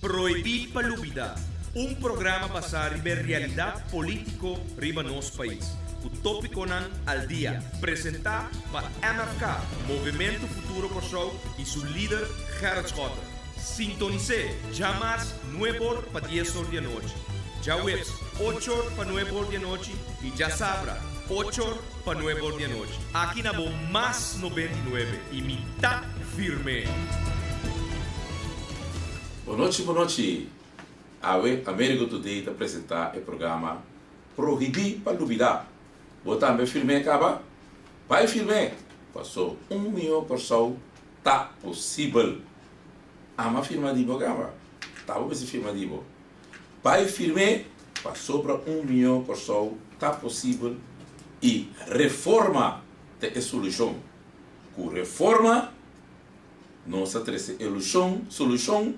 Proibir Palubida, um programa para a realidade político riba nosso país. O tópico nan al dia, apresentar para MFK, Movimento Futuro Kosovo e seu líder Gerrit Schotten. Sintonize, jamais 9 horas para 10 horas da noite. Já webs, 8 horas para 9 horas da noite e já sabra, 8 horas para 9 horas da noite. Aqui na Bom Mais 99 e mitad firme. Boa noite. A América Today está apresentar o programa Proibir Palubida. Botar meu filme acaba? Vai filme. Passou 1 milhão de pessoas. Tá possível. Ama firma de programa. Tá bom esse firma de bo. Vai filme. Passou para 1 milhão de pessoas. Tá possível. E reforma é a solução. Com reforma, nossa solução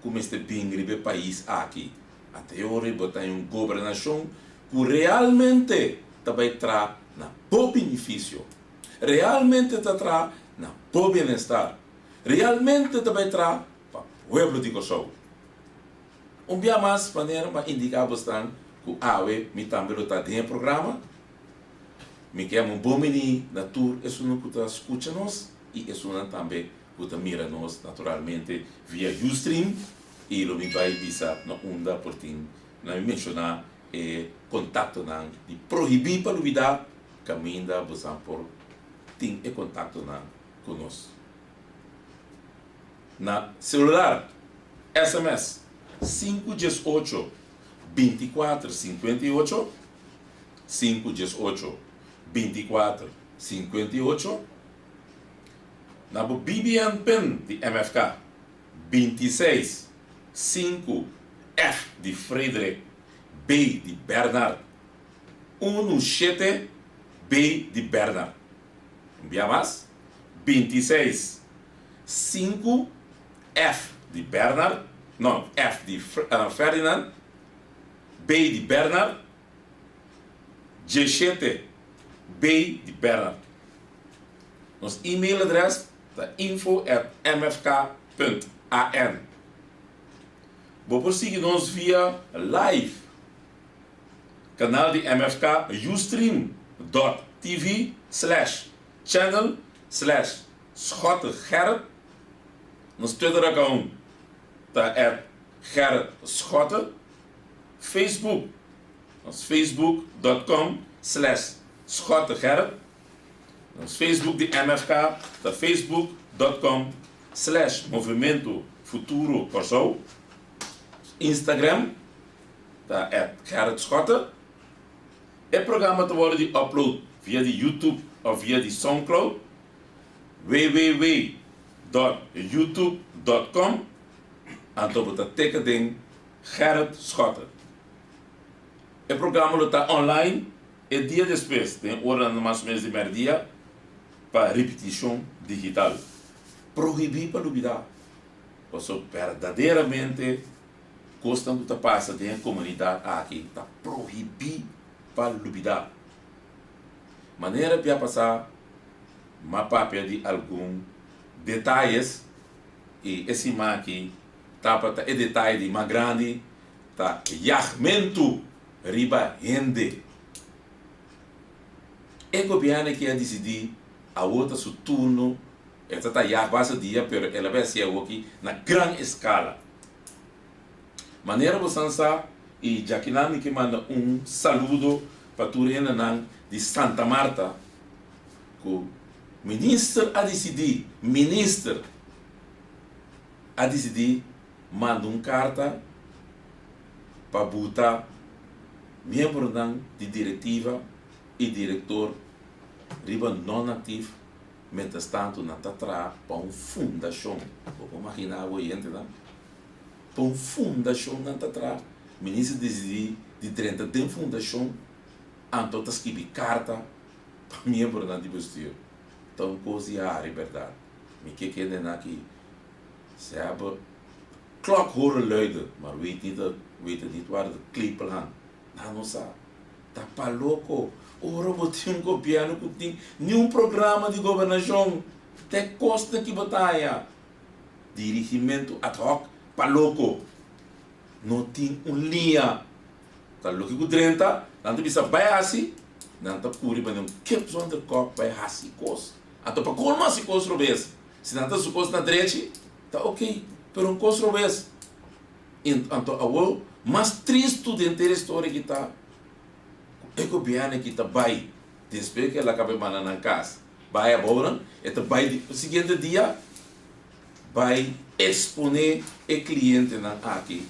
como este bingribe país aqui. Até hoje, botar uma governação que realmente vai trazer na bom benefício, realmente trazer na bom bem-estar, realmente vai trazer para o povo de Kosovo. Dia mais, maneira para indicar bastante que a AWE me também está dentro do programa, me quer um bom menino na tour, isso não está escutando nós, e isso não também que mira nós naturalmente via Ustream e lo mi vai bisa na onda por tin na mencionar contato nan de proibir palubida caminda bosan por tin contato nan conosco na celular SMS 518 24 58 518 24 58 na BBN PIN de MFK 26 5 F de Frederick B de Bernard 17 B de Bernard. Via mais 26 5 F de Bernard, não, F de Ferdinand, B de Bernard, 17 B de Bernard. Nosso e-mail adres é info@mfk.an. Vou seguir nos via live. Canal de MFK ustream.tv/channel/Schotten Nos Twitter account é Gerrit Schotten. Facebook. Nos facebook.com/SchottenGerrit. Nos Facebook de MFK é facebook.com/Movimento Futuro Kosovo. Instagram é Gerrit Schotten. O programa está de upload via de YouTube ou via de SoundCloud. www.youtube.com. Então você teka ding Gerrit Schotten. O programa está online e dia depois tem hora mais ou menos de meio-dia para repetição digital. Proibir palubida. Você verdadeiramente gostam do que passa dentro da comunidade aqui. Está proibir palubida. Maneira para passar mapa de alguns detalhes e esse aqui tá para é detalhe de mais grande tá yachmento riba rende. O governo que a decidir a outra seu turno esta tá já base dia pero ela vai ser aqui na grande escala. Maneira você sabe e já que não que manda saludo para turena nan de Santa Marta que o ministro a decidir manda carta para botar membro de diretiva e diretor riba não ativo mientras tanto na tatra para fundação vou imaginar o ente não para fundação na tatra ministro decidir de 30 de fundação então tá escrever carta para membro de vestir então coisa a liberdade me que nem aqui se hebben klok horen luiden, maar weet niet waar de klepel hangt. Não sabe. Tá pa louco. Ora botinho governo que tem nenhum programa de governação. Te costa que batalha. Dirigimento ad hoc pa louco. não tem linha. Tá louco com 30, tanto bisa vai assim, não tá puri para não que zonder cop vai assim cos. Então para colma se cos robes. Se não tá su cos na direita, tá ok, pero um cos robes. Então a mais triste dentro da história que tá é que o biane que tá vai depois que ela acaba mandando na casa. Vai agora, então vai o seguinte dia vai exponer o cliente aqui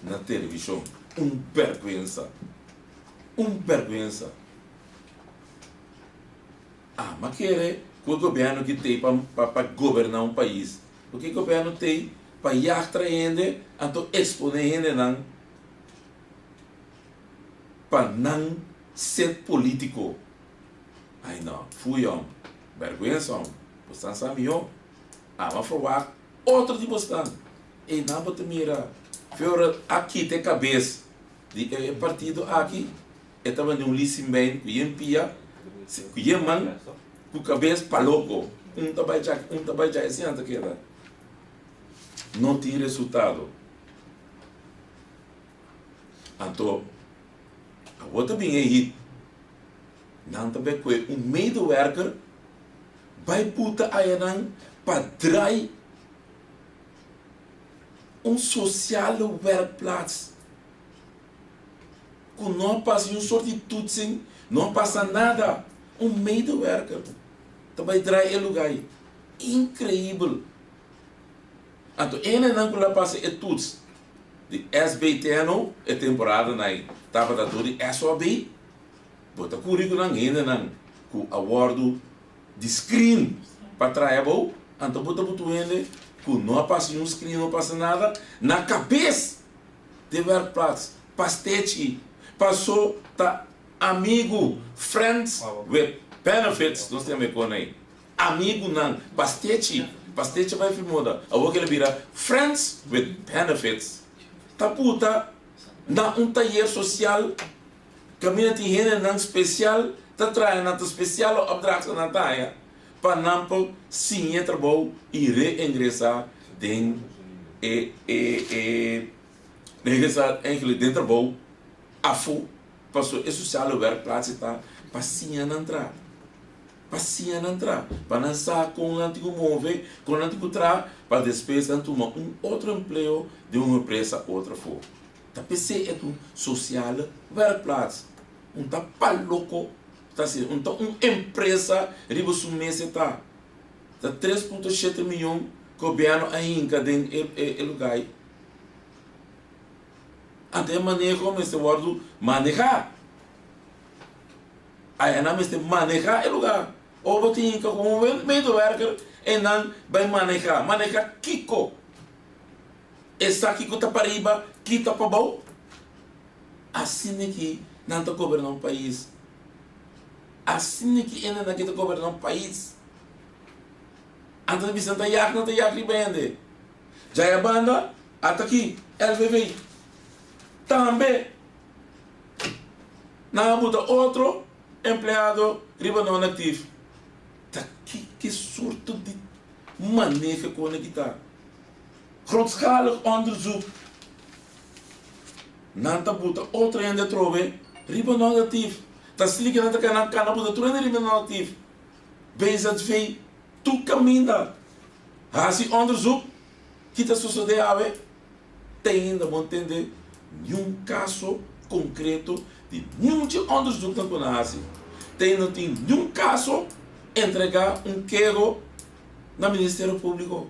na televisão. Vergonha. Vergonha. Mas que é o governo que tem para governar um país? O que o governo tem para ir traindo, então exponer para não ser político. Ai não, fui vergonha, você sabe mas falar outro de você. E não vou te mirar. Fora aqui tem cabeça. De partido aqui, estava de listing bem, que empia, que man, com cabeça para louco. Trabalho já esse ano que era. Não tem resultado. Então, a outra bem aí, não também que medewerker vai puta aí para draai social werkplaats. Que não passa um sorte de toetsing, não passa nada. Medewerker. Também draai o lugar. Incrível. Então, não passa é toets. De SBTNO, é temporada, estava da dor de SOB. Bota currículo ainda, com award de screen para trabalhar. Então, bota ele, que não passa um screen, não passa nada. Na cabeça de werkplaats, pastete, passou, tá amigo, friends with benefits, nós temos com aí. Amigo não, pastete vai filmar. A outra ele vira friends with benefits. Tá puta, na taller social, caminha de renda não especial, tá trazendo na especial opdracht na taia, para não sim trabalho e reingressar dentro regressar dentro do trabalho, afu, passou é social werkplaats está passinha entrar. Passinha entrar, para lançar com o antigo móvel, com o antigo para depois tomar outro emprego de uma empresa outra for. Tá PC é um social werkplaats. Tá louco, tá assim, empresa riba mês tá 3,7 milhões governo ainda dentro do lugar. Até maneira como este word manejar. Aí não me manejar o lugar. Ou você tem que como medewerker e não vai manejar. Manejar Kiko. Essa Kiko tá para riba, Kiko tá para baixo. Assim é que não está governando um país. Assim é que ainda não está governando um país. Antes de Vicente Iac, não tem Iac bem. Já é a banda, até aqui, LVV. Também. Não muda outro empregado riba não ativo. Tá que surto de maneira que está. Grootschalig onderzoek. Nanta buta outra ainda trove riba não ativo. Tá se ligando que na cana buta tu ainda riba não ativo. Bezat vei tu caminha. Assim onderzoek que está sucedendo aí. Tem ainda bom entender nenhum caso concreto de nenhum onderzoek na conhece. Não tem nenhum caso entregar queijo no Ministério Público.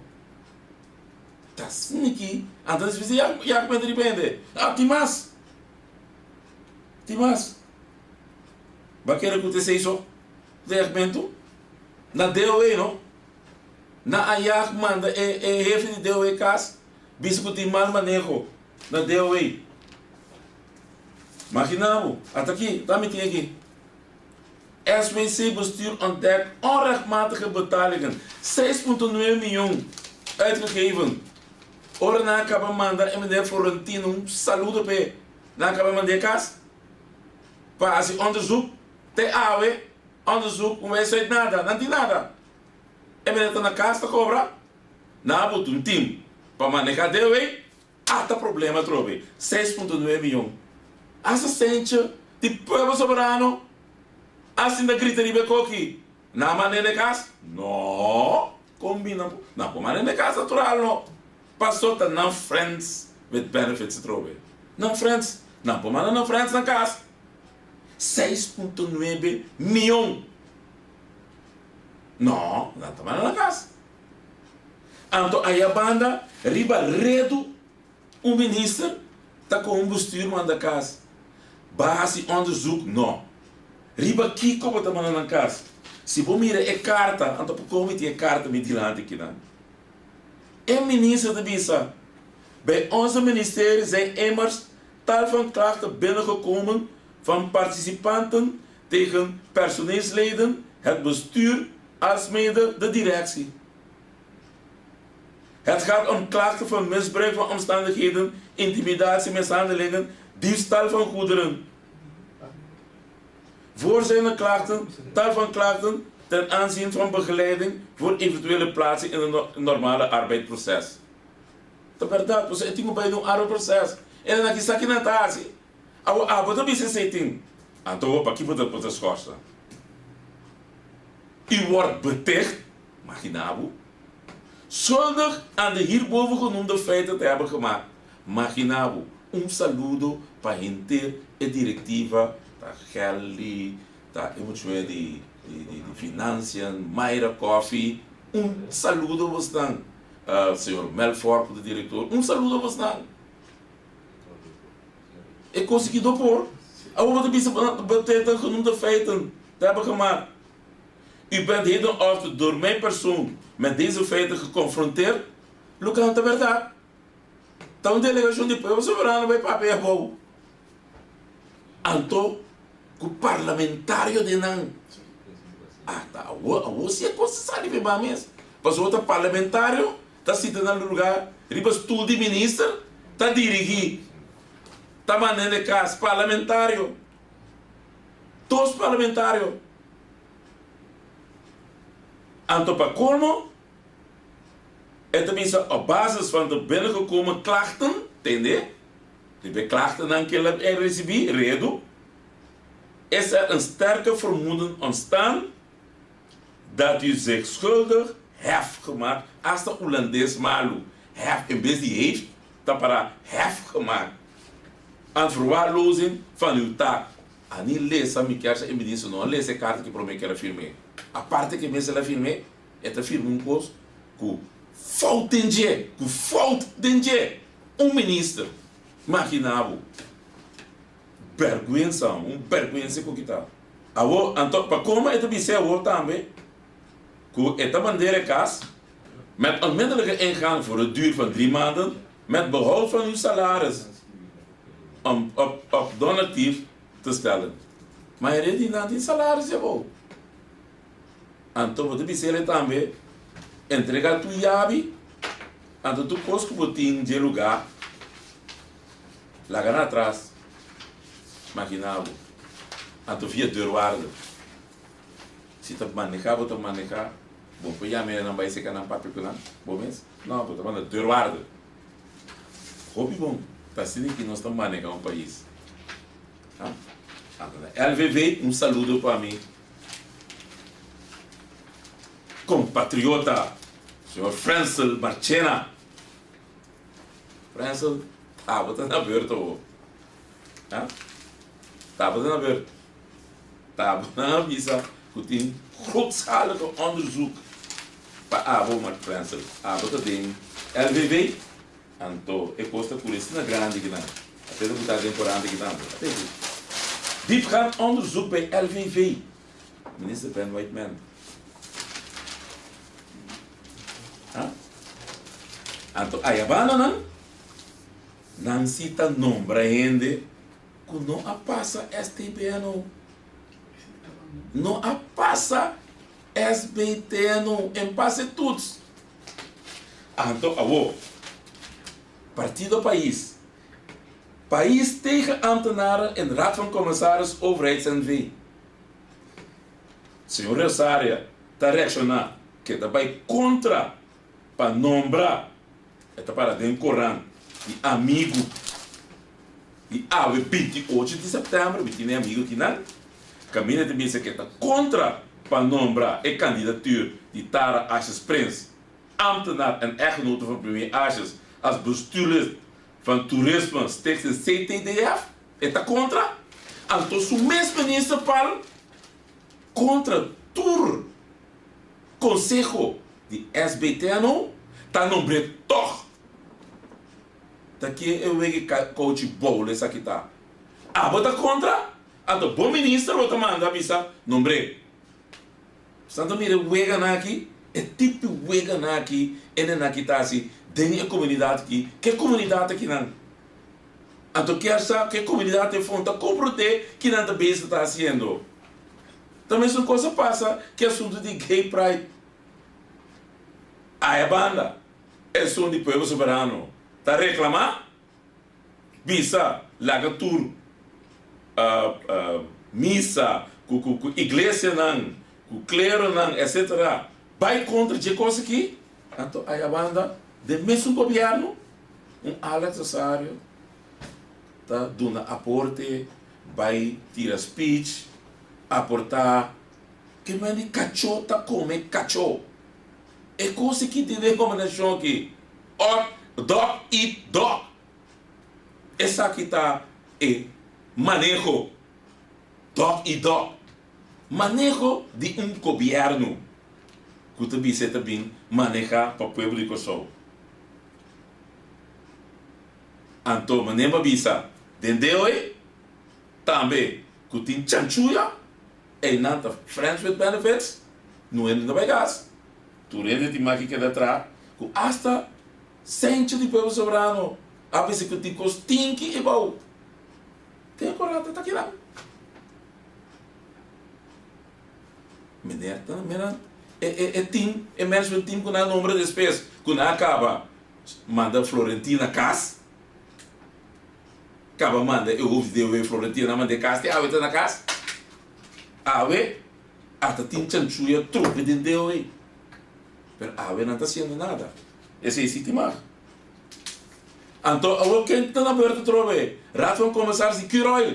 Tá assim aqui. Então, se você já me depende. Timas. Vai querer acontecer isso? De repente? Na DOE, não? Na AIAC manda é jefe de DOE casa. Visto que tem mal manejo. Na DOE. Imaginamos. Até aqui. Tá me aqui. SBC bestuur ontdekt onrechtmatige betalingen. 6,9 miljoen uitgegeven. Ora na acaba mandar MD Florentino saludo pe. Na acaba mandar kas. Para assim onderzoek te awe onderzoek não é nada, não tem nada. MD tá na casa cobra. Na botou team para manejar de Ata problema trobe. 6,9 milhões. Asa sente de povo soberano. Assim da grita de becoqui. Na maneira de casa? Não. Combina. Não, por maneira de casa natural, não. Passou a não friends with benefits trobe. Não friends. Não, por maneira não friends na casa. 6,9 milhões. Não, não está na casa. Então, aí a banda, riba redo, ministro, está com combustível na casa. Base onderzoek, não. Riba kiko está na casa. Se você mira a carta, então, como é a carta me dilante aqui, não? É ministro de Bisa. Bij onze ministerie zijn immers tal van klachten binnengekomen van participanten tegen personeelsleden, het bestuur, alsmede de directie. Het gaat om klachten van misbruik van omstandigheden, intimidatie, mishandelingen, diefstal van goederen. Voor zijn klachten, tal van klachten ten aanzien van begeleiding voor eventuele plaatsing in een normale arbeidsproces. De verdade, você tem que um arbeidsproces. En dan is aqui na tarde. Wat heb je gezegd? Então, opa, aqui pode ter schorsing. U wordt beticht, Maginabo, schuldig aan de hierboven genoemde feiten te hebben gemaakt. Maginabo, saludo para gente e directiva da Gelli, da emocioneel de financiën, Mayra Coffee. Saludo bastante, senhor Melfort, de diretor. Saludo bastante. E consegui dopor. Wat heb je beticht genoemde feiten te hebben gemaakt. U bent heden of door mijn persoon met deze feiten geconfronteerd. Lucas, de verdade. Então, a delegação de povo soberano vai para a boa. Então, o parlamentário de não. Tá, você é coisa sabe bem mesmo. Mas o outro parlamentário está sentado no lugar, riba estudo de ministro, está dirigindo, está mandando de casa parlamentário. Todos parlamentários. Então, para como, é também op basis van de binnengekomen klachten, entende? Die klachten dan que ele recebi, redo, is er een sterke vermoeden ontstaan dat u zich schuldig heeft gemaakt als de Hollandees malu. Heeft, in vez die heeft, dat para heeft gemaakt. Aan verwaarlozing van uw taak. En niet lezen, mijn kerst en minister, non lezen kaarten die probeer ik firme. Aparte que mensen la firme, é te firme coisa com falta de ministro. Imaginava. Vergonha, vergonha com que tá. Então, para como é que você também, com esta maneira cas, met onmiddellijke ingang voor het duur van 3 maanden, met behoud van uw salaris, om op donatief te stellen. Maar je redt niet die salaris, jawel. Então, você precisa também entregar tu chave, então tu costa botin de lugar, lá atrás, imaginava, então via deurwaarde. Se tu manejar, você manejar, bom, pois já me não vai ser que não papel que não, bom mesmo? Não, você manda deurwaarde. Hobby bom, tá sendo que nós estamos manejando um país. LVV, saludo para mim. Compatriota, senhor Francel Marchena. Francel, estava na beurt, estava na beurt. Estava na visa, que tinha grootschalige onderzoek para Abo met Francel. Abo dat ding, LVV, então, é costa Cristina grande que não. Até de botar temporada que não. Diepgaand onderzoek bij LVV. Minister Ben Whiteman. Então, aí a banda não cita nombra gente que não a passa STB não a passa SBT em passe todos. Então, Partido País tegen ambtenaren in Raad van Commissaris Overheids-NV. Senhor Rosaria, está reaccionando que está contra para nombrar, está para dentro do Corão. de amigo. E a 28 de setembro, we tem amigo que não. Caminha também se que está contra para nombrar a candidatura de Tara Ashes Prince, ambtenaar en echtgenote van premier Ashes, als bestuurlid van toerisme steeds in CTDF. Está contra. Então, se o mesmo ministro fala contra tour conselho de SBTNO, está nombrado toch. Daqui eu vejo que coach bowl essa aqui tá. Ah, bota contra. Então, bom ministro, bota manda avisa nombre. Santo mire wega na aqui, é tipo wega na aqui, e na aqui tá assim, tem a comunidade aqui, que comunidade aqui não. Então, que comunidade é fonte, comprote que não também está fazendo. Também essa coisa passa, que é assunto de gay pride. Aí a banda, é assunto de povo soberano. Está reclamar? Bisa, laga tour, missa, com igreja não, com clero não, etc. Vai contra de coisa aqui. Então, aí a banda, de mesmo governo, Alex Osário, está dando aporte, vai tirar speech, aportar, que mani cachorro tá come cachorro. É coisa que tem recomendação aqui. Dog eat dog. Essa aqui tá manejo. Dog eat dog. Manejo de governo. Que também maneja para o povo de Kosovo. Então, maneja bisa. Entendeu aí? Também, que tem chanchuya. E não tá friends with benefits. Não é nada gas. Tu rende de maqui que dá atrás. Que hasta sente de povo soberano. A vezes que tem costinque e bom. Tem coragem, tá aqui lá. Menina, team, é mesmo team com o número de espécies. Quando acaba, manda Florentina casa. Acaba, manda, eu ouvi de Florentina, manda casa, tem água na casa. Água, até tem chanchuia, truque de Deus aí. Mas a água não está sendo nada. Esse é esse tema. Então, eu quero que na aberta trove. Rato vão começar a se curar.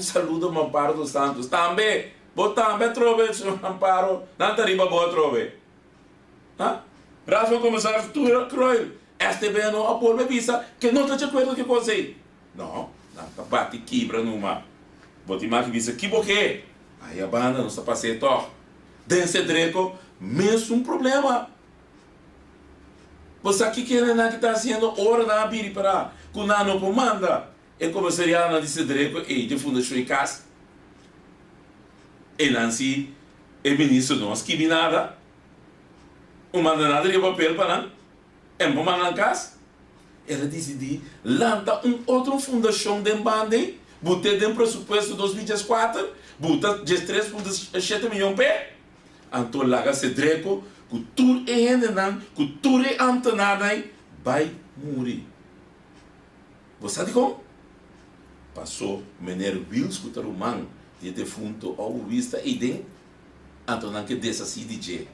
Saludo ao Amparo dos Santos. Também, também trove, senhor Amparo. Não está riba boa trove. Rato vão começar a se curar. Este bem não apoia visa que não está de acordo com o que você. Não, não está bate quebra numa. Botimar que visa que boque. Aí a banda não está passando toque. Desse dreco, mesmo problema. Você aqui que não está sendo hora na abrir para que não comanda. E começaria a dizer dreco e de fundação em casa. E não se o ministro não escreve nada. Não manda nada de papel para não. E não manda em casa. Ela decidiu lançar outra fundação de bande. Botar dentro do presupuesto de 2004. Botar 13,7 milhões de pé. Então, lá se dreco. Que tudo é não, que tudo é antenado, vai morrer. Você sabe como? Passou o menino Wills, que era o man, de defunto ao vista e dentro, então não que dessa CDG.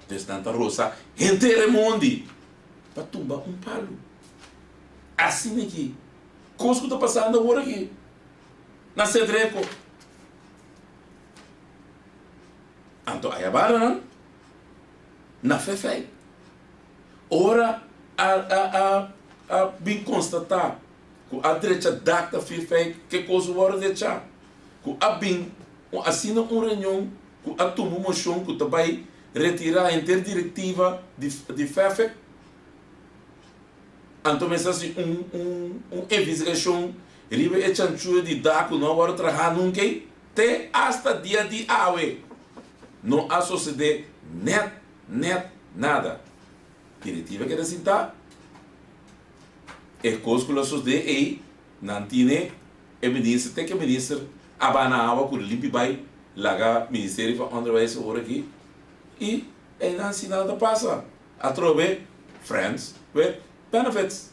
Então, tanta roça, inteira mundo, para tumbar palo. Assim aqui, coisa que está passando agora aqui, na Cedreco. Então, aí a barra, não? Na fé. Ora, a bem constatar que a direita data fé que coisa o hora deixar. Que a bem assina reunião que a tomou uma moção que vai retirar a interdiretiva de fé. Então, mas assim, investigação, ele é chanchua de dar que não vai trabalhar nunca, até hasta dia de aue. Não há sociedade nada. Diretiva que assim tá. É coisa que nós de aí, não tem ministro, tem que ministro abanava com o limpe vai lá ministério para onde vai essa hora aqui e não assim nada passa. A trove friends with benefits.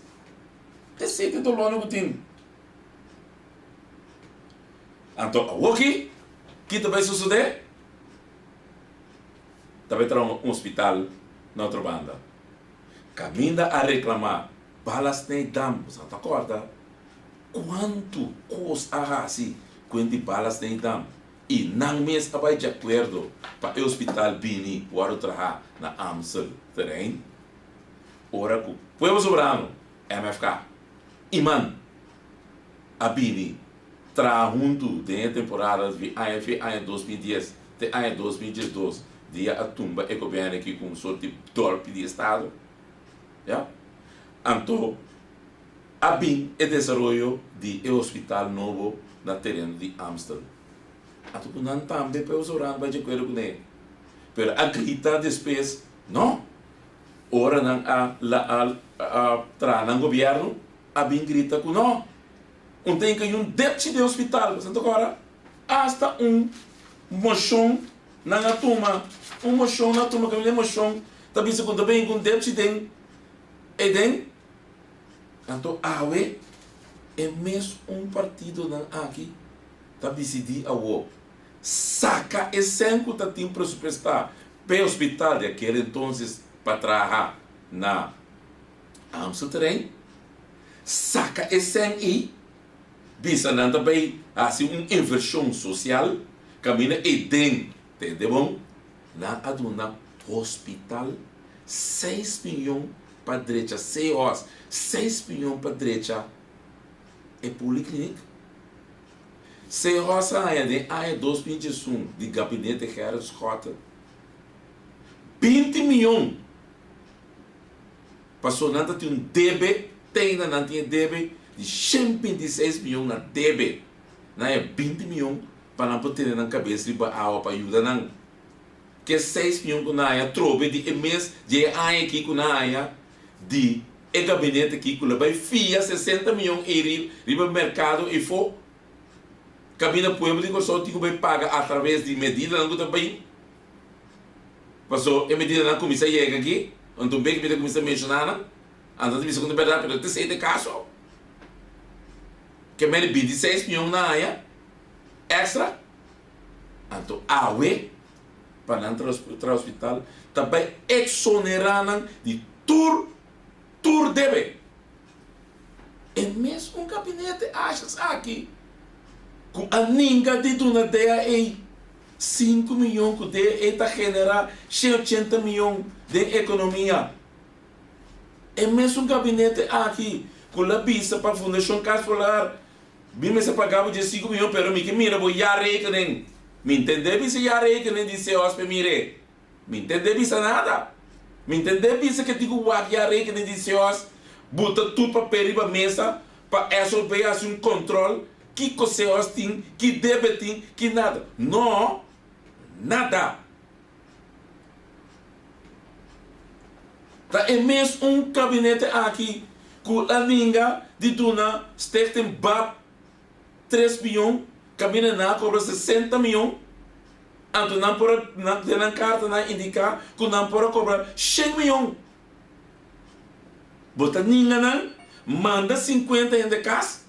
Esse é o lono que tem. Então, o que vai suceder? Também terá um hospital na outra banda. Caminha a reclamar balas nem dam, você tá acorda? Quanto custa assim quando balas nem dam? E não mesmo vai de acordo para o hospital Bini o trabalhar na Amstel terreno. Ora que o povo soberano, MFK, Iman, a Bini, traz junto de temporada de ano 2010 até ano 2012, dia a tumba e governo aqui com um sorte de golpe de Estado. Yeah? Então, a BIM é desenvolvimento de hospital novo na terreno de Amstel. Então, não também para os oranos vai de acordo com ele. Mas a grita depois, não. Ora não no governo, a BIM grita com não. Tem que deputy de hospital, você agora, hasta mochão na turma, mochão na turma, que é mochão, também se conta bem com deputy tem, então, é mesmo partido aqui, está decidido a o saca esse que está tendo pressupostar para o hospital de aquele então para trabalhar na Amsterdã, saca esse aí, bisa não também assim uma inversão social, caminha e entendeu? Na aduna hospital 6 milhões para direita, 6 milhões para direita é policlínica. 6 horas é 2021 de gabinete Gerard Scott. 20 milhões. Passou nada tem DB, não tem DB de 126 milhões na DB. Não é 20 milhões para não poder ter na cabeça de água para ajudar não. Que 6 milhões com na trobe de mês de aqui com na de e gabinete aqui que vai fia 60 milhões ir no mercado e for cabina poema de só tinha que pagar através de medida não também passou a medida não começa a chegar aqui então bem que me começa a mencionar antes de segunda verdade pelo terceiro caso que me 26 milhões na área extra então para não entrar hospital também exonerar de tur debe. É mesmo gabinete achas aqui com a ninga de uma ideia aí 5 milhões que de está generar 180 milhões de economia. É mesmo gabinete aqui com a vista para a Fundação Casa Solar. Bem se pagava de 5 milhões, pero me que mira vou já rekening. Me entender se já rekening de se hóspede mire. Me entender bisa nada. Me entender bisa que digo já rekening de se hóspede. Bota tudo para papel para mesa para resolver assim controle que você tem, que deve ter, que nada. Não, nada. Tá, é mesmo um gabinete aqui com a língua de Duna, Stechten Bab 3 milhões, cabine na cobra 60 milhões, então não por na carta na indicar que não por cobrar 100 milhões. Bota ninguém não, manda 50 em de casa,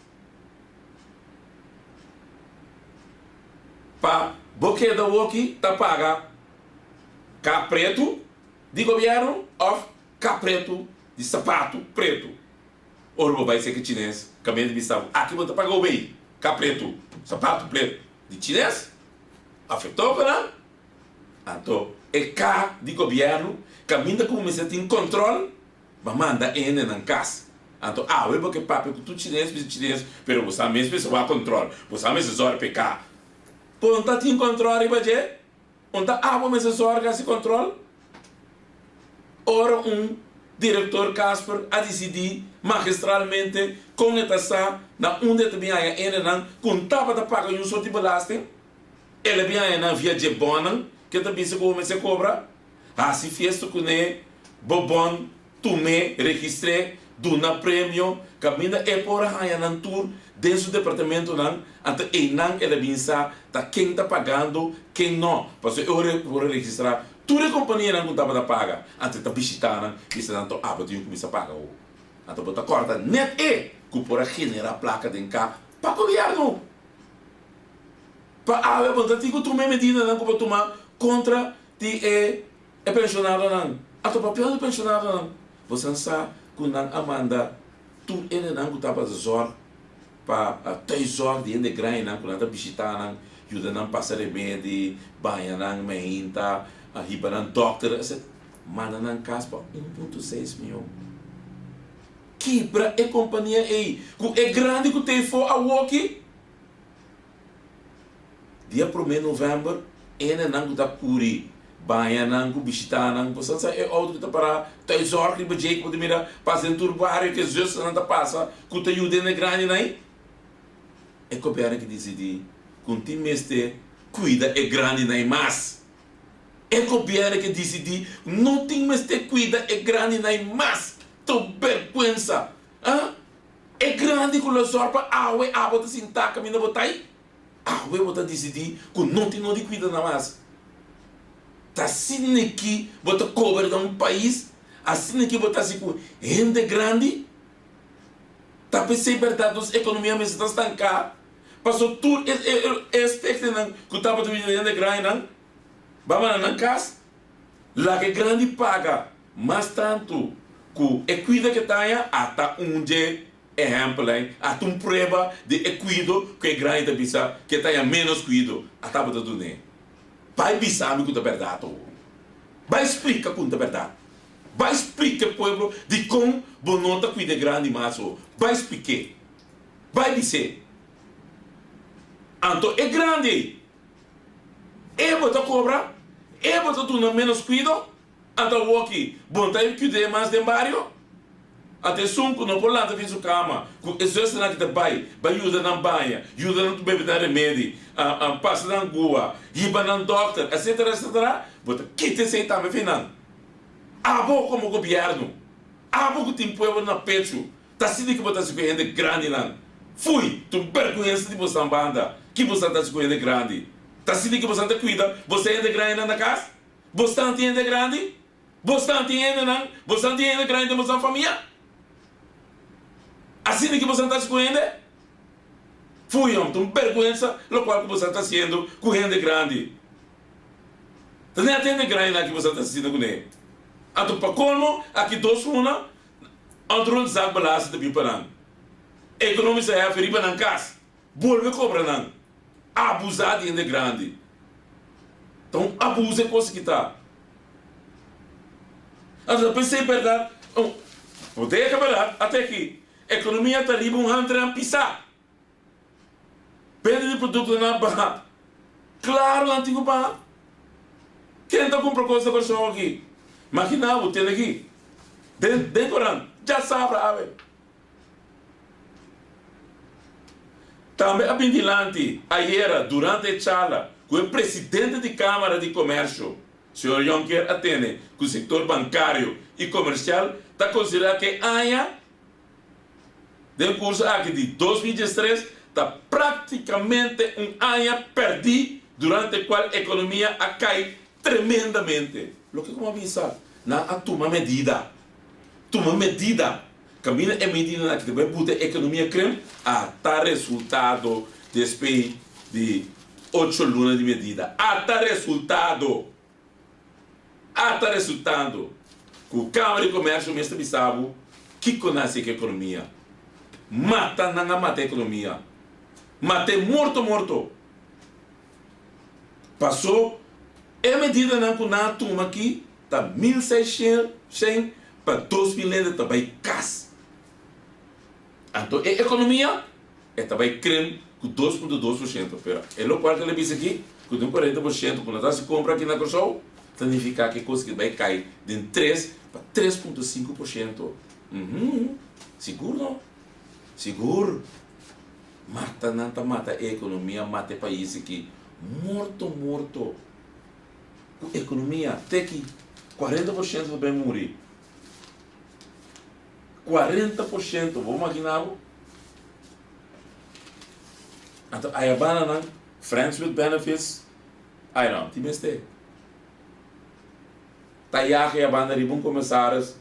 para boquete da walkie, tá paga cá preto de governo ou cá preto de sapato preto. Ora, vai ser que chinês, cabine de missão, aqui você pagou bem. Cá preto, sapato preto de chinês, afetou para então, é cá de governo, caminha como você tem controle, mas manda ele na casa. Então, eu vou que papo com tu chinês, pero você mesmo vai controle, você mesmo zora pecar. Ponta tem controle, baje? Onde mesmo zora esse controle? Ora diretor Casper a decidir magistralmente com a taxa na onde também há ele não contava da paga um sorte de belasting ele bem aí na via de bona que também se começa a cobrar assim fez com ele bobon tume registrei duna prêmio caminha é por aí na tour dentro do departamento não até não ele bem sa tá quem tá pagando quem não porque eu vou registrar toda a companhia não contava da paga até tá visitando e se não tô eu começo a pagar então bota corta net que por generar placa de cá para o governo para eu botar tico tomar medida não para tomar contra de pensionado não então papel de pensionado não você não sabe quando Amanda, tu ele não estava zor para tesouro de grande não quando visitar não ajuda não passar remédio banha não meinta a riba não doctor etc manda não caspa 1,6 milhão quebra é companhia aí é grande que tem for a walkie dia 1 de novembro ele não está curi banha não visitar não você sabe é outro que está para tesouro que você pode mirar passando turbário que Jesus não está passa que te ajuda na grande não é copiar que decidi continuamente cuida é grande nem mais é copiar que decidi não tem mais te cuida é grande nem mais tu vergonha é grande com os olhos para a bota sentar caminho botai bota decidi que não tem não de cuida na mais tá assim aqui bota cover de um país assim aqui bota assim com gente grande tá pensei verdade a economia mas está estancada passou tudo este que estava do de grande não vamos na casa lá que grande paga mas tanto que equida que tenha até onde exemplo até prova de equido que grande da bisa que tenha menos cuido até para tudo né vai bisar me com a verdade vai explicar com a verdade vai explicar ao povo de como bonota cuida grande mas vai explicar vai dizer então é grande é bota cobra é bota tu não menos cuido então o aqui bom tá cuidar mais de barrio até sunco não por lá tá fiz o cama com isso na que tá vai ajuda na banha ajuda na beber da remédio passa na rua iba na doctor etc etc bota que te sei também final abo como governo abo que tem povo na pecho tá se que bota se gente grande lá fui tu vergonha de você banda que você está se cuidando grande tá se que você está cuida você é de grande na casa você não tem de grande você não tem não você não tem de grande da sua família assim que você está se cuidando fui tu vergonha lo qual que você está sendo com gente grande tu não tem de grande lá que você está sendo com ele então para como aqui dois uma outro zac balança de biparang economia se é feriba na casa volve cobra não abusar de grande então abusa coisa que tá então pensei verdade vou ter que acabar até aqui economia está ali um handram pisar pede de produto na barra claro não tenho barra quem está com proposta para show aqui máquina vou ter aqui decorando já sabe também a vigilante, ayer, durante a charla, com o presidente da Câmara de Comércio, o senhor Juncker, atende que o setor bancário e comercial está considerando que há, do curso aqui de 2023, está praticamente ano perdido, durante o qual a economia cai tremendamente. O que como avisar? Não toma medida. Toma medida. Caminha é medida que vai botar a economia creme até resultado depois de 8 lunas de medida. Até resultado. Que o Câmara de Comércio mesmo sabe que conhece a economia. Mata a economia. Mata morto. Passou. É medida que na turma aqui está 1.600 para 2.000 também casa. Então, a economia é também creme com 2,2%. É o qual que ele diz aqui, com 40%, quando está se compra aqui na Corsol, significa que a coisa que vai cair de 3 para 3,5%. Seguro não? Seguro. Mata a economia, mata o país aqui. Morto. A economia, até que 40% vai morrer. 40%, vou imaginar. Então, a banana, friends with benefits, I don't, time este. Tayaque a banda de bom comissários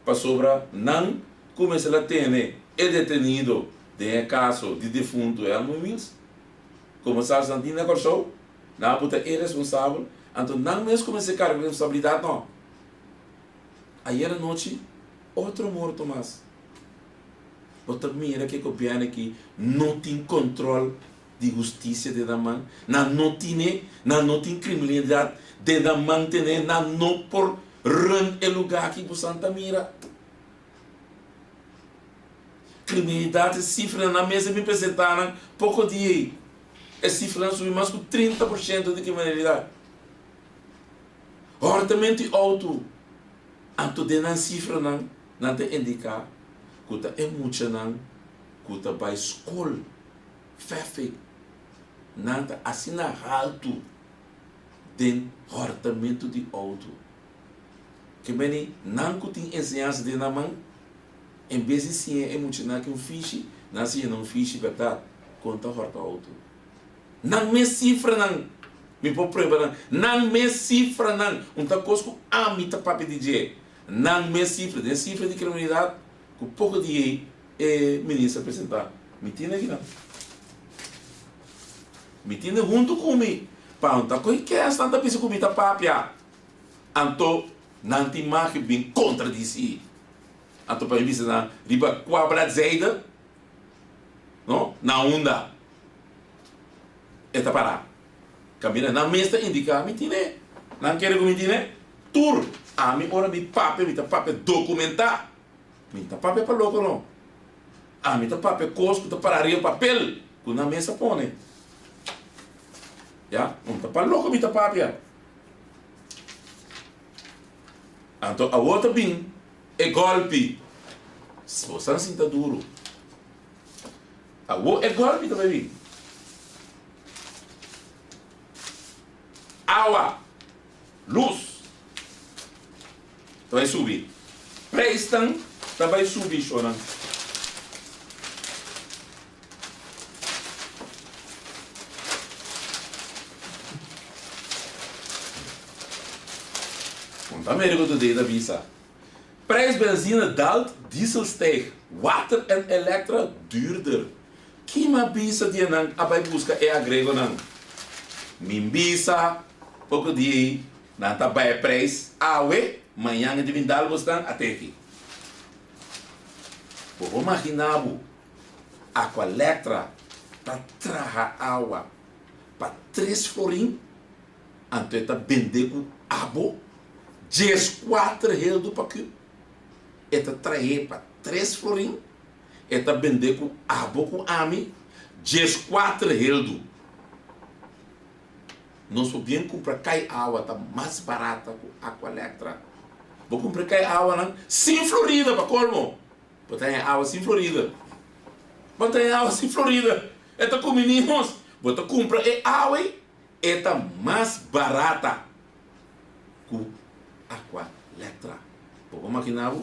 para sobra, não começa a ter é detenido de caso de defunto é no Wills. Comissário Santina Corsou, não puta é responsável, então não mesmo começa a carregar responsabilidade não. Ayer à noite outro morto mais. Outra mira que o governo aqui não tem controle de justiça de da mão, não tem criminalidade de da manter, não por run o lugar aqui por Santa Mira. Criminalidade, cifra na mesa me apresentaram pouco dia. A cifra subiu mais que 30% de criminalidade. Hortamente alto. Anto de na cifra não te indicar que é muito não que vai escola fefe não te assina alto de hortamento de alto. Que bem não que tem ensinança de na mão em vez de sim é muito não que fiche não se não fiche verdade conta horta alto. Não me cifra não me pode provar não me cifra não tá cosco a mim tá papi DJ não me cifra de criminalidade que pouco de ministro apresentar me tinha aqui não me tinha junto comigo para não tá com que é tanta pessoa comigo tá papi anto não tem mais que bem contra de si anto para mim na riba quabra zeida não na onda eta para caminha na mesa indica me tinha não quero que me tinha tour a mim ora me pape documentar me tá pape para louco não a mim tá pape cosco tá para o papel que na mesa põe já não tá para louco me tá pape então a outra bem é golpe se você não sinta duro a outra é golpe também água luz vai subir prestam vai subir chorando a América do dia da visa prijs benzine daalt diesel stijgt water en elektra duurder kima bisa dia nang abai busca é agrego nang min bisa pouco dia nanta vai prijs awe manhã de vindal gostan até aqui vou imaginar aqua elektra para trazer água para 3 florim antes de vender com abo 4 reais do paquete eta trazer para 3 florim eta vender com abo com ami 4 reais do nós podemos comprar cai água tá mais barata com aqua elektra vou comprar cai água não sem Florida para colmo botar água sem Florida eta com meninos botar comprar água eta mais barata com aqua elektra vou imaginar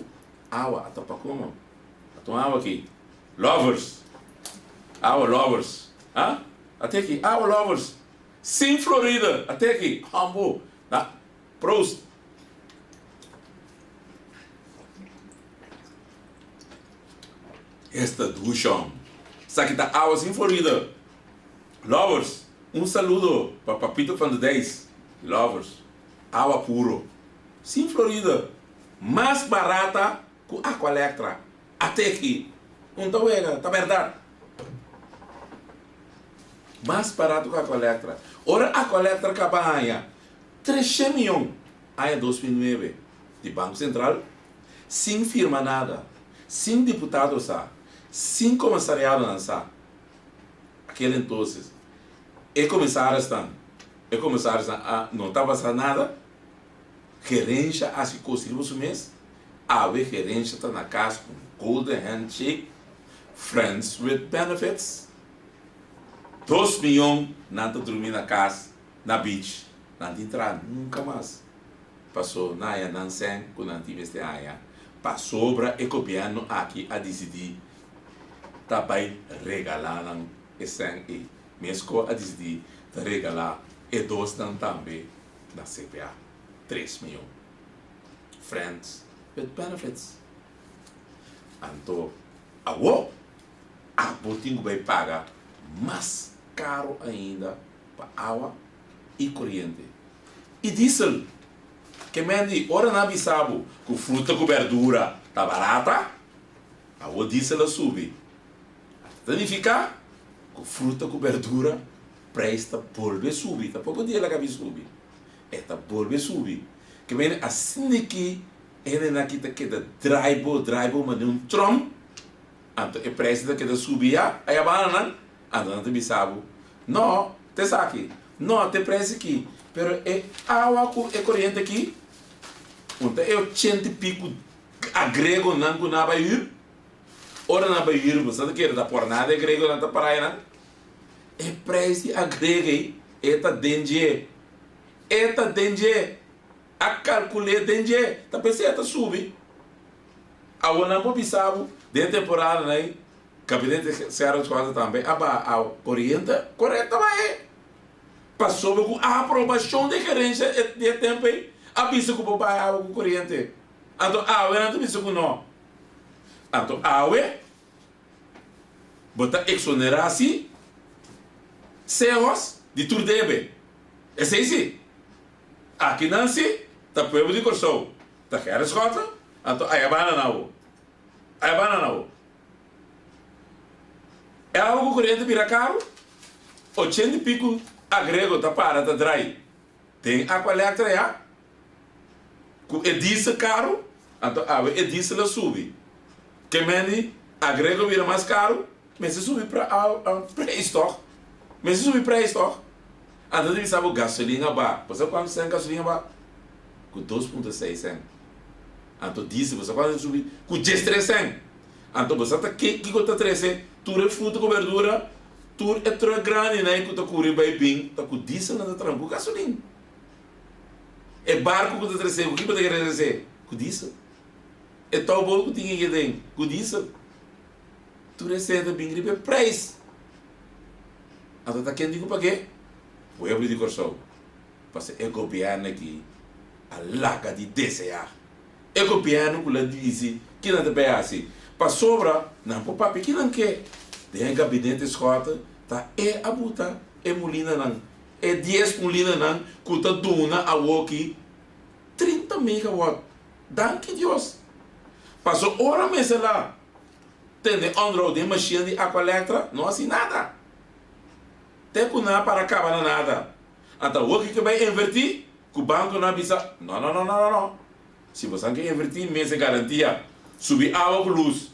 água até para como então água aqui lovers até aqui água lovers sem Florida até aqui amor tá prost esta ducha sabe que tá água sem Florida lovers saludo para Papito Fan 10 lovers água puro sem Florida mais barata com aqua elektra até aqui então tá verdade mais barato que a aqua elektra ora a aqua elektra cabanha 3 milhões aí 2009 de Banco Central sem firma nada sem deputado sem comissariado aquele entonces comissários não estava passando nada gerência assim conseguimos o mês a gerência está na casa com golden handshake friends with benefits 2 milhões não está dormindo na casa na beach não entrar nunca mais passou na área não sem quando não tive esta área passou para o governo aqui a decidir tá vai regalar esse e mesmo a decidir regalar e 2 também na CPA 3 milhões friends with benefits então a botinho vai pagar mais caro ainda para água e corrente e diesel que mende ora na bisabo com fruta com verdura tá barata, a o diesel a subir. Significa que fruta, com verdura, presta volve subir. Tá pouco dia ela cabe subir. Esta volve subir. Que vem assim que ele na kita que da drive, mas um trom. Então é presta que da subir aí a banana, então não te bisabo. Não, te saque. Não, te presta aqui. Pero é água é corrente aqui. Então é 80 pico agrego não com na bair. Ora na bair, você não quer dar por nada agrego na praia, não? É presta agrego eta dengue. Eta dengue. A calcular dengue. Tá pensando a subir. A ona não bisabo de temporada, né? Gabinete Serra de Costa também. A corrente correta vai. Passou com a aprovação de gerência de tempo aí. A bisa com o papai água com corrente. Então, água não bisa com não. Então, água bota exonerar assim serros de tudo debe. É assim. Aqui não se tá povo de corção. Tá quer escota? Então, aí a banana não. É água com corrente vira caro. 80 pico agrego tá para tá dry. Tem água elétrica com diesel caro, então água diesel ela sube. Que meni agrego vira mais caro, mas se subir para pré-stock. Mas se subir pré-stock, então deve saber gasolina ba. Você quando tem gasolina ba com 2.6 cent. Então diesel você quando subir com 13 cent. Então você tá que gota 13, tudo é fruta com verdura. Tur é tão grande, né? Que tu curi bem bem, tá com diesel na tranco gasolina. É barco que tu trazer, o que pode querer trazer? Com diesel. É tão bom que tinha que ter, com diesel. Tu recebe bem gripe preço. Então tá quem digo para quê? Vou abrir de corção. Porque é governo aqui, a laga de desejar. É governo que lá diz que não é assim. Para sobra, não para papi que não quer. Tem gabinete escota, tá a buta, mulina não, 10 mulina não, custa duna a woki 30 megawatt. Danke Deus. Passou hora mesa lá. Tem on-road de machine de aqua elétrica, não assim nada. Tem que não para acabar nada. Então o que vai invertir? Que o banco não avisa. Não. Se você quer invertir, mesa garantia. Subir água com luz.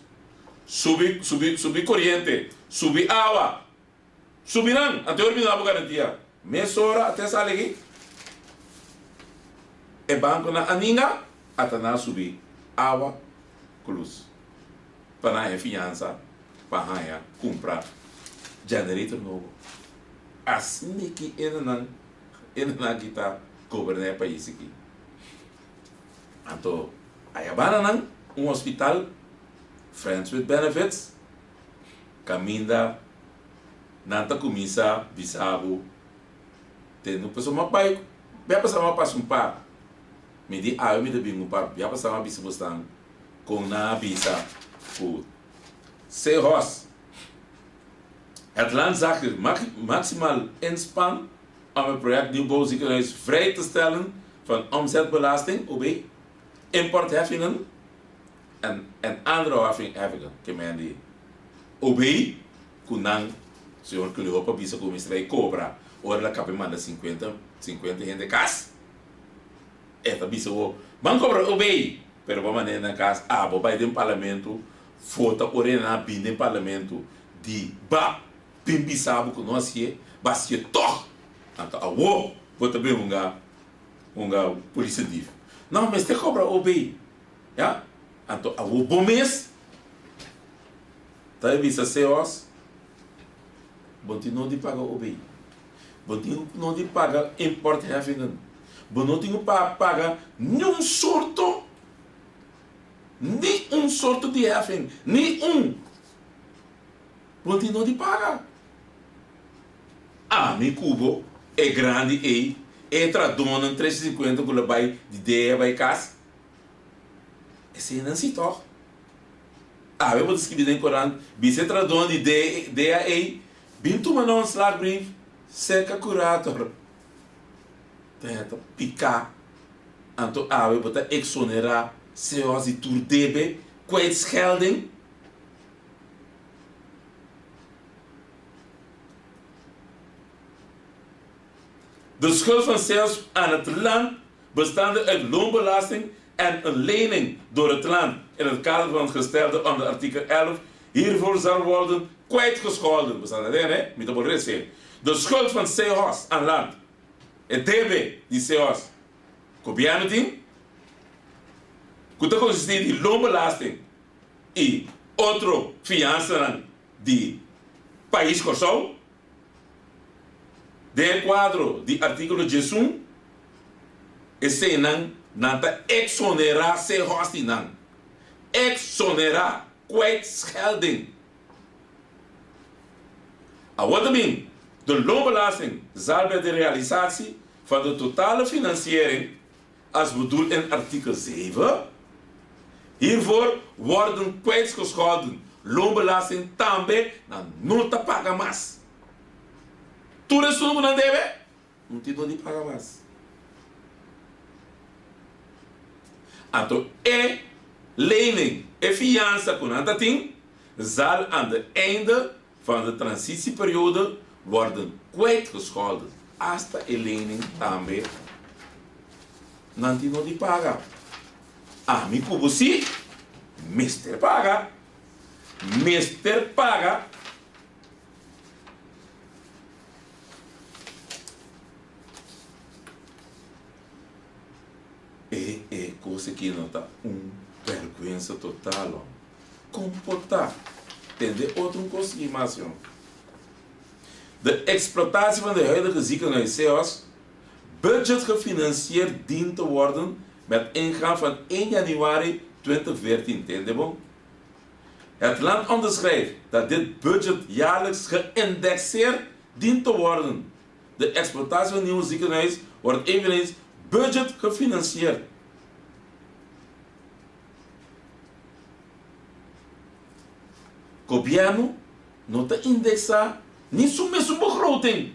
Subir corrente, subir água, subirão até o final da garantia. Meia hora até sair aqui. É banco na aninga até na subir água com luz. Para a fiança, para comprar generator novo. Assim que ele não está governando o país aqui. Então, aí a hospital Friends with Benefits, caminda, nanta comisa, bisabo, tendo pessoa uma pai, vai passar uma passo um par, me di eu me debinho um par, vai passar uma bisabo estão com na bisa, food, sei host, Atlanta zaken maximaal inspan om het project nieuwbouwziekenhuis vrij te stellen van omzetbelasting, OB, importheffingen en andere heffingen. Kemendi OB, kunang, senhor que levou para bisa com o cobra, ora la cape manda 50 gente cas. Esta bisa o banco cobra OB, pero vamos na casa, vou vai dentro parlamento, foto orena bin dentro parlamento de ba pimbi sabe que nós é bacia toch. Então vou também unga polícia div. Não, mas te cobra OB. Ja? Então a bom mês. Tá vista seos. Bonti não de paga OB. Bonti não de paga import heffingen. Bonti não paga nenhum sorto de heffing, nenhum. Bonti não de paga. Mi cubo é grande é tradona 350 que vai de ideia vai casa. Esse não se toca. Eu vou escrever em Corão, bise tradona de ideia bintu manon slag brief, seca curator. Tenta picar. Então eu vou exonerar se os e tur debe kwijtschelding. De schuld van CEO's aan het land bestaande uit loonbelasting en een lening door het land in het kader van het gestelde onder artikel 11 hiervoor zal worden kwijtgescholden. We staan erin, hè? Met de zijn. De schuld van CEO's aan land. Het DB, die CEO's. Kopiano ding. Kuta consistir die loonbelasting e outro fiança die país corsou. De quadro di articolo 16 e se nan nanta exonera se hosti nan. Exonera kwijtschelding. Wat betekent de loonbelasting zal bij de realisatie van de totale financiering als bedoeld in artikel 7 hiervoor worden kwijtgescholden loonbelasting tambe na nota paga mas. Tu resumo não deve? Não te dou nem paga mais. Então, lening e fiança com anta ting zal aan het einde van de transitieperiode worden kwijtgescholden. Hasta a lening também não te dou nem paga. A mim como se mister paga. Mister paga. É coisa que não está vergonha total. Comportar. Entende? Outro conseguimento. De exploitatie van de huidige ziekenhuisCEO's budget gefinancierd dient te worden met ingang van 1 januari 2014. Entende bom? Het land onderschrijft dat dit budget jaarlijks geïndexeerd dient te worden. De exploitatie van het nieuwe ziekenhuis wordt eveneens budget gefinancierd. Governo não te indexa nem sua begroting,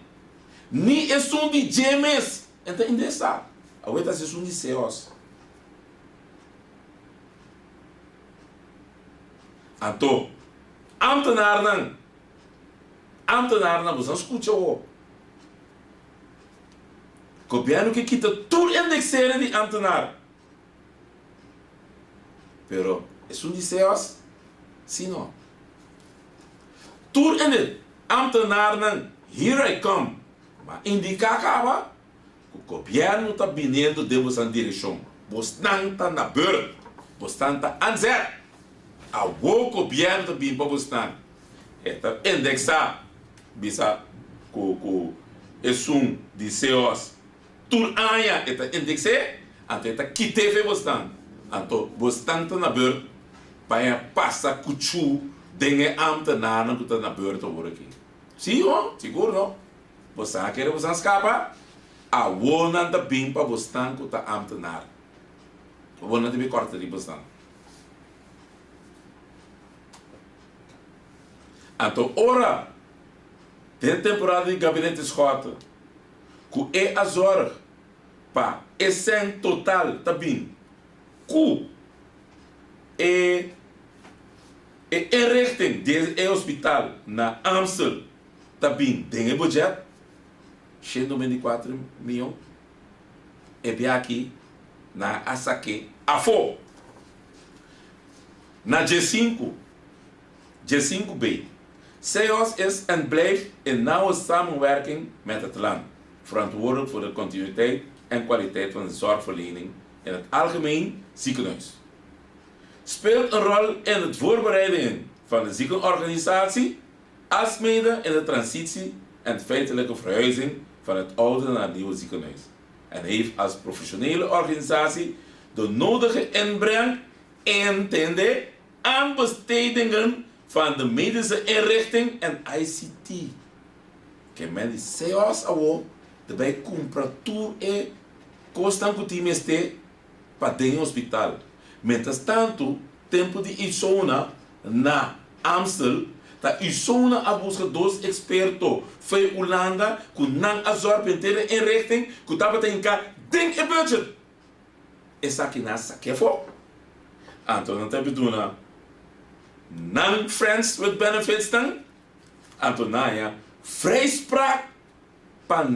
nem é som de GMS, en te indexa. A weta se som de CEO's. Então, ambtenaren você escuta o. Governo que quita tudo indexeren de ambtenaar. Pero, é som de CEO's? Sim, não. Tudo in ambtenaren, here I come. Maar indica acaba, o governo está vindo de você direção. Você está na beurt. Você está anzet. A o governo está vindo para você. Está indexar. Bisa com é de CEOs. Tudo aia está indexar. Então está quiteve você. Então você está na beurt. Para passar cuchu. Dingen ambtenaren que na beurt hoor aqui. Sim, ó, seguro não. Você quer você escapa? A wona da bimpa você que tá ambtenar. A wona de corta de você. Então, ora, tem temporada de gabinete escota, que é a zorg para esse total também, que é e inrichting deze hospital na Amstel também tem budget 194 milhões e bem aqui na Asake afo na G5B CEO's is en blijft in nauwe samenwerking met het land verantwoordelijk voor de continuïteit en kwaliteit van de zorgverlening in het algemeen ziekenhuis. Speelt een rol in het voorbereidingen van de ziekenorganisatie, alsmede in de transitie en feitelijke verhuizing van het oude naar het nieuwe ziekenhuis. En heeft als professionele organisatie de nodige inbreng intende aan bestedingen van de medische inrichting en ICT. Que men die CEO's awo, de bij compratour e costan cutimeste para den hospital. Mientras tanto, tempo de Isona na Amstel, ta Isona a busca dos expertos. Foi Holanda, que não a zorg inteira inrichting, que tava tem cá, ding e budget. Essa aqui nessa, que é for? Então, não tem beduna, nan friends with benefits dan, Antonaya, vrijspraak para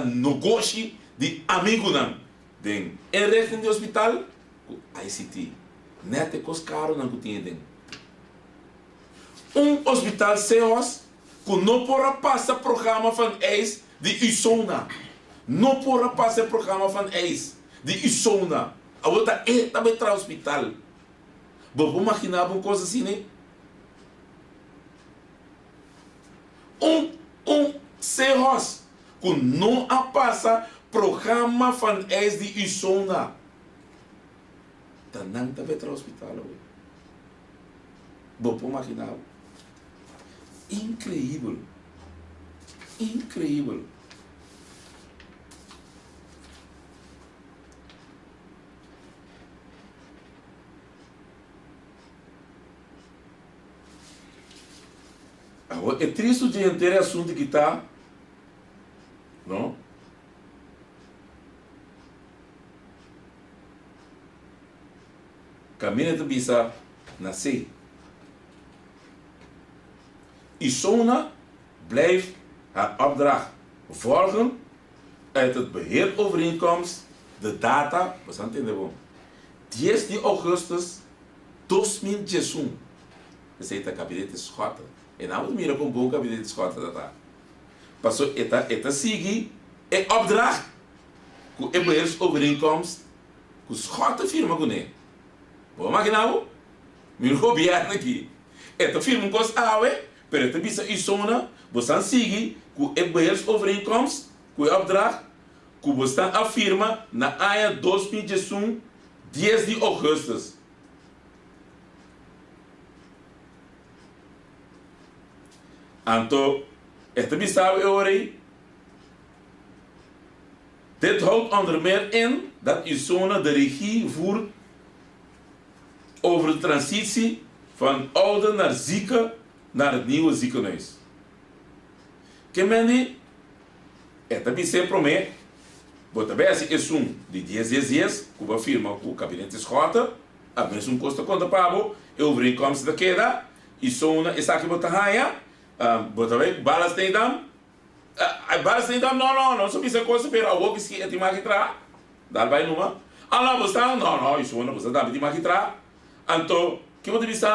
negócio de amigo dan. Den inrichting de hospital, com ICT. Net é caro não tinha den. Hospital CEOS, que não pode passar programa van ACE de Isona. Não pode passar programa van ACE de Isona. A outra é também para o hospital. Vamos imaginar uma coisa assim, né? CEOS, que não passa programa van ACE de Isona. Tanang também para o hospital. Vamos imaginar. Incrível. Incrível. Agora, é triste o dia inteiro assunto que está, não? Caminho de bisa nascer. Isona blijft haar opdracht volgen uit het beheerovereenkomst, de data, we zijn in de woon, 10 augustus 2021. We zijn het kabinet de Schotten. En dan moet je op een kabinet de Schotten dat. Pas zo, het sigue een opdracht, ku een beheerovereenkomst, ku Schotten firma ku ne. Wat mag je nou? Mijn gobier aqui. Het firma kost awe. Pero te bisa Isona, você sigue com o beheerovereenkomst, com o opdracht, que você afirma na área 2021, 10 de augustus. Então, het bisa hoor. Dit houdt onder meer in dat Isona de regie voert over de transitie van oude naar zieke naar het nieuwe ziekenhuis. Que mendi, é também se promete, mas também assim é de 10 dias, que vai firmar com o gabinete Schotten, a mesma custa conta para o overeenkomst da queda, e Isona está aqui botar raia, mas também balas tem dam, não, só precisa coisa para a outra que é de magitra, dá vai numa, lá você não, Isona você dá de magitra, então que você disse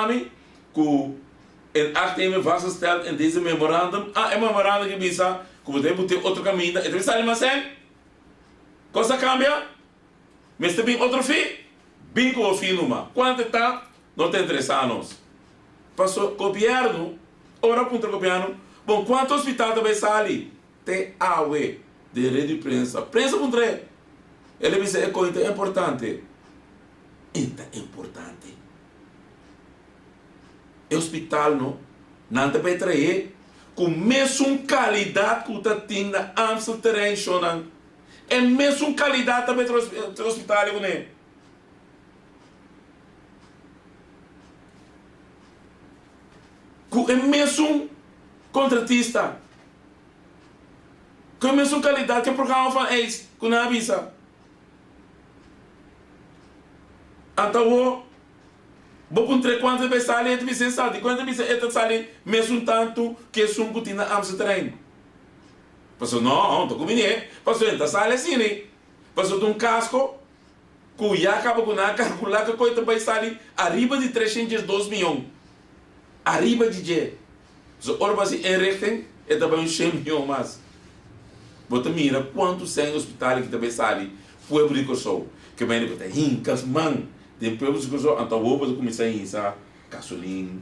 que en acte vastgesteld in deze memorandum. Een memorandum que bisa que você tem outro caminho. E tu sabe mais sem? Cosa cambia? Mas tem outro fim? Bem com o fim numa. Quanto está? Não te interessa a nós. Passou governo. Ora contra o governo. Bom, quanto hospital também sai? Tem AUE de rede de prensa. Prensa contra ele disse é coisa importante. É importante. É hospital não te vai trazer com mesmo qualidade que você tem na Amsterdam, é mesmo qualidade também para o hospital, né? Com é mesmo contratista, com a mesma qualidade que o programa faz, com a avisa. Então, vou encontrar quantas vezes sai entre vocês sabe quantas vezes entre sai mesmo tanto que sum que na Amsterdam. Passou não, tô comigo. Passou então sai assim, né? Passou de um casco que já acaba com a calcular que coisa vai sair arriba de 312 milhões. Arriba de G. So orba se inrichting é também 100 milhões mais. Você mira quantos 100 hospitais que também sai pueblo de Kosovo. Que vem de botar hincas man. Depois de coisa, então vou começar a insa gasolina,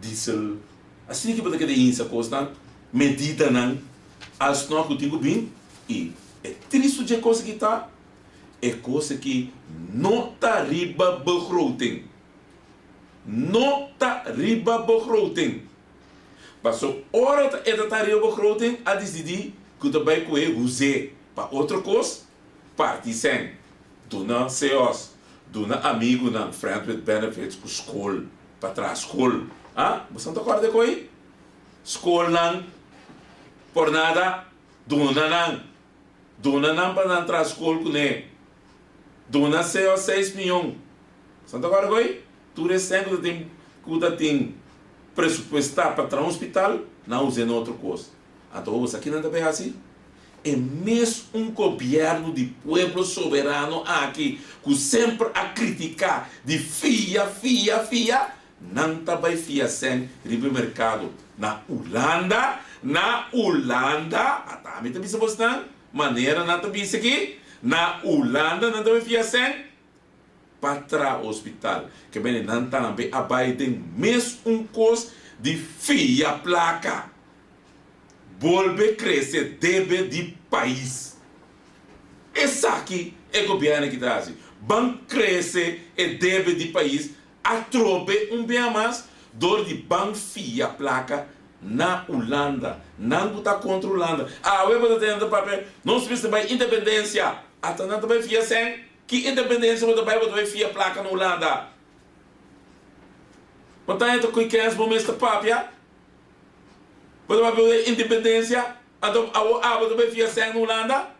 diesel, assim que você quer insa custa, medida não, as nós que tenho bem e é triste de coisa que tá, é coisa que não tá riba begroting, não tá riba begroting, passou hora é tá riba begroting a decidir que tu vai coer usar para outra coisa, parte sem, do não CEOs do amigo na friend with benefits com escola para trás escola, você não acorda com aí? Escola não por nada dona não para não trás escola com né, dona 6 milhões, você não acorda com aí? Tu recém tem que tem pressupostar para um hospital, não usando outra coisa. Então, isso aqui não é bem assim. É mesmo um governo de povo soberano aqui, que sempre a criticar de fia, não está bem fia sem riba mercado. Na Holanda, até a mim também se você maneira não está bem isso aqui. Na Holanda, não está bem fia sem para o hospital. Que bem, não está bem abaixo de mesmo um custo de fia placa. Volve crescer deve de país. Esse aqui é o governo que traz. Ban crescer e deve de país. Atrobe bem mais dor de ban fia placa na Holanda. Não está contra a Holanda. Eu vou ter papel. Não se precisa de independência. Até não também fia sem. Que independência você vai fia placa na Holanda? Portanto, que é esse momento de papel? Você vai ver independência, você vai fia sem na Holanda?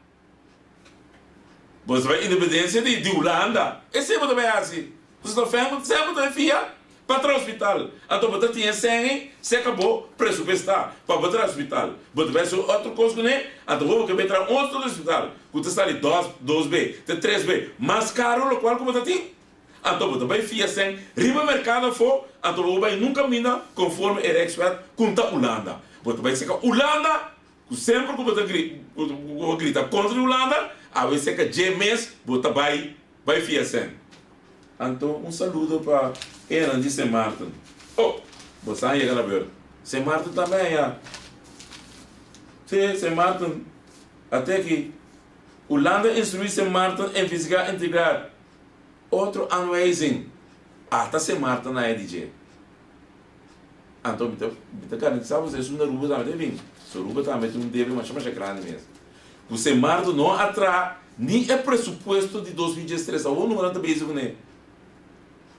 Você vai independência de Holanda. Esse é o que vai assim. Você está vendo, sempre vai fia para o hospital. Então você tinha sem, se acabou, pressupostar para o hospital. Você vai ser outra coisa, né? Então você vai entrar outro hospital. Você está ali 2B, 3B, mais caro, o qual você tem. Então você vai fia sem, riba mercado for, então você vai nunca mina conforme é expert com a Holanda. Você vai ser que Holanda, sempre que você grita contra a Holanda, a vez que James, você vai fia sem. Então, saludo para Eran de St. Martin. Você aí, galera, St. Martin também, Sim, St. Martin, até que Holanda instrui St. Martin em física integral. Outro amazing. Até St. Martin na EDG. Então, me garanto, sabe, você é uma ruba também tem vindo. Se ruba também tem deve, mas chama grande mesmo. O St. Martin não atrai nem é pressuposto de 2013. O número está bem com ele.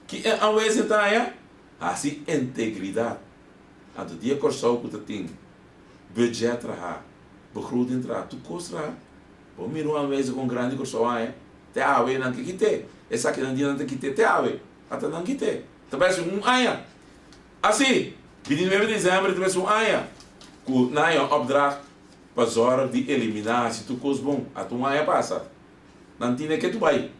Que é ao invés de estar assim, integridade. A do dia corsal que tu tem, budget traha, begroting traha, tu costa. Bom, miro ao invés de com grande corsal te ave não que quite, essa que não dia não te quite te ave, até não quite. Talvez aia, assim, 29 de dezembro talvez aia, que na opdracht para zorg de eliminar se tu cos bom, a tu passa, não tinha que tu vai.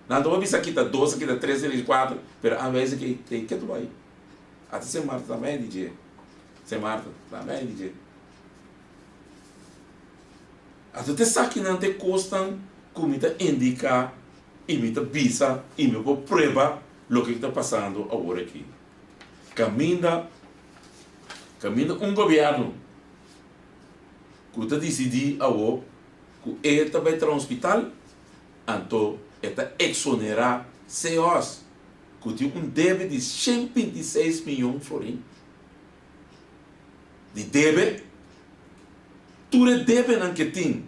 Não estou a ver aqui, 12, aqui, 13, 4, mas a vez que tem que tu vai. Até St. Martin também, DJ. St. Martin também, DJ. Até te sabe não te custam, como te indica, e me te visa, e me prueba o que está passando agora aqui. Caminha governo que te decidi agora, que ele também para um hospital, então, esta exonerar CEOs, que tem débito de 126 milhões de florins. De débito, tudo débito não que tem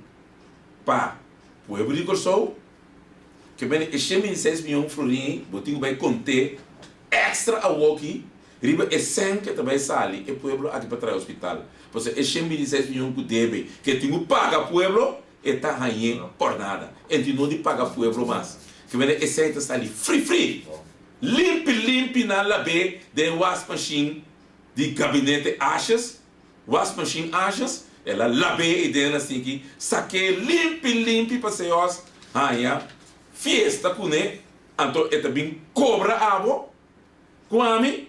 para o povo de Corsou, que vem 126 milhões de florins, você vai conter extra a aqui, riba é 100 que também sai, e o povo aqui para trás do hospital. Porque 126 milhões de débito que tem que pagar o povo, está ganhando por nada. Então não de pagar para o povo mais. Que vem esse aí está ali free. Limpe na labe de wash machine de gabinete achas. Wash machine achas. Ela labe e dentro assim que saque limpe para seus. Fiesta com ele. Então ele também cobra água. Com a mim.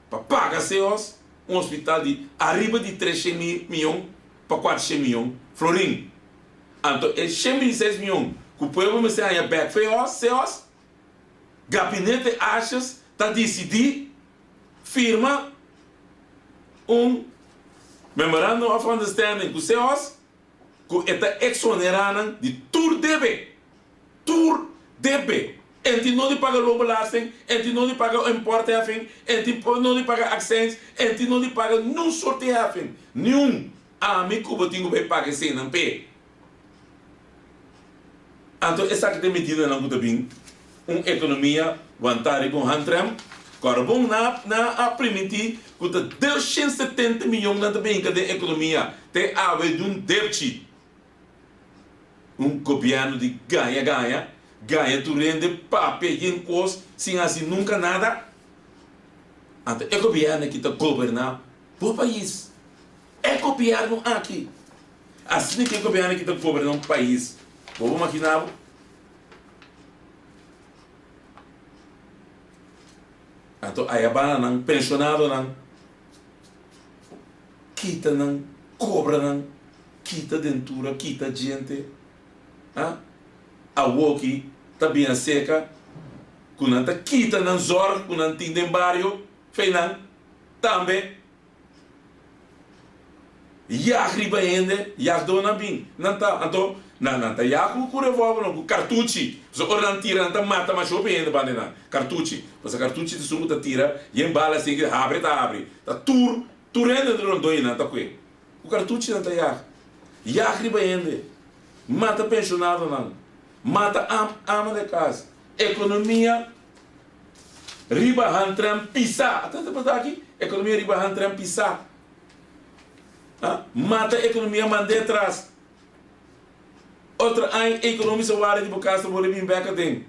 Para pagar seus. Hospital de arriba de 300 milhões para 400 milhões. Florim. Então, é 126 milhões que o povo me sai back feos, gabinete achas, está decidir, firma memorandum of understanding com os seus, que está exonerando de tur debe. Enti não de pagar lobo belasting, enti não de pagar importe heffing, enti não de pagar accents, enti não de pagar nenhum sorte heffing, nenhum. Amigo que eu tenho que pagar sem não pé. Então, essa que tem medida não está bem. Uma economia vantagens com Hantrem, agora bom na permitir que 270 milhões não está bem que a economia tem a ver de déficit. Governo de ganha, tu rende papel e imposto, sem assim nunca nada. Então, é o governo que está governando o país. É o governo aqui. Assim que é o governo que está governando o país. Vamos imaginar. Então, aí a banana não pensionado não. Quita não, cobra não, quita dentura, quita gente. A woki tá bem seca. Quando tá quita não zor, quando tem em barrio, fei não. Também. Jak riba ainda, jak dona bem. Não tá, então, não tá jak o curevova não, cartucci. Se ora não tira, não tá mata, mas chope ainda para não. Cartucci, porque cartucci de sumo tá tira, e em bala assim que abre, tá tur ainda de rondoi não tá coi. O cartucci não tá jak riba ainda, mata pensionado não, mata ama de casa, economia riba hantram pisa, até tá aqui, economia riba hantram pisa. Mata a economia mande atrás. Outra a economia se vale de bocasta por vir beca tem.